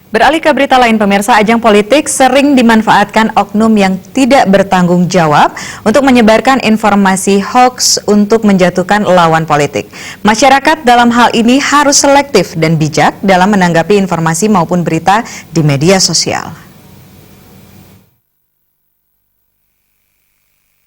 Beralih ke berita lain, pemirsa, ajang politik sering dimanfaatkan oknum yang tidak bertanggung jawab untuk menyebarkan informasi hoax untuk menjatuhkan lawan politik. Masyarakat dalam hal ini harus selektif dan bijak dalam menanggapi informasi maupun berita di media sosial.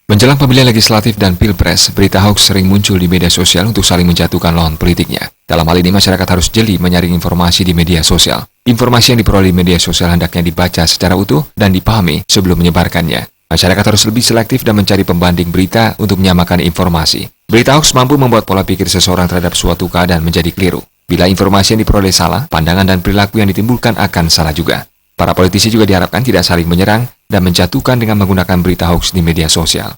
Menjelang pemilihan legislatif dan pilpres, berita hoax sering muncul di media sosial untuk saling menjatuhkan lawan politiknya. Dalam hal ini, masyarakat harus jeli menyaring informasi di media sosial. Informasi yang diperoleh di media sosial hendaknya dibaca secara utuh dan dipahami sebelum menyebarkannya. Masyarakat harus lebih selektif dan mencari pembanding berita untuk menyamakan informasi. Berita hoax mampu membuat pola pikir seseorang terhadap suatu keadaan menjadi keliru. Bila informasi yang diperoleh salah, pandangan dan perilaku yang ditimbulkan akan salah juga. Para politisi juga diharapkan tidak saling menyerang dan menjatuhkan dengan menggunakan berita hoax di media sosial.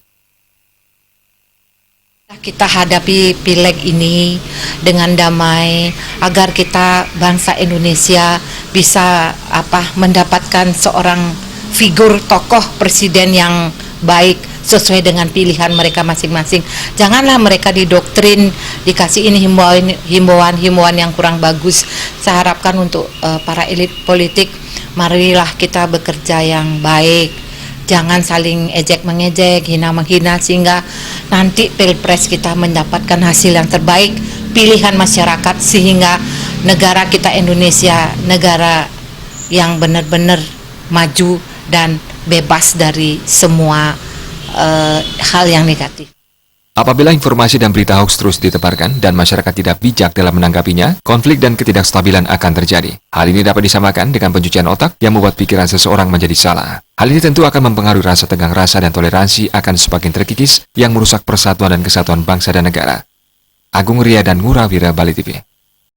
Kita hadapi pileg ini dengan damai agar kita bangsa Indonesia bisa mendapatkan seorang figur tokoh presiden yang baik sesuai dengan pilihan mereka masing-masing. Janganlah mereka didoktrin, dikasih ini himbauan yang kurang bagus. Saya harapkan untuk para elit politik, marilah kita bekerja yang baik. Jangan saling ejek-mengejek, hina-menghina, sehingga nanti pilpres kita mendapatkan hasil yang terbaik, pilihan masyarakat, sehingga negara kita Indonesia, negara yang benar-benar maju dan bebas dari semua hal yang negatif. Apabila informasi dan berita hoax terus ditebarkan dan masyarakat tidak bijak dalam menanggapinya, konflik dan ketidakstabilan akan terjadi. Hal ini dapat disamakan dengan pencucian otak yang membuat pikiran seseorang menjadi salah. Hal ini tentu akan mempengaruhi rasa tegang rasa dan toleransi akan semakin terkikis yang merusak persatuan dan kesatuan bangsa dan negara. Agung Ria dan Ngurah Wira, Bali TV.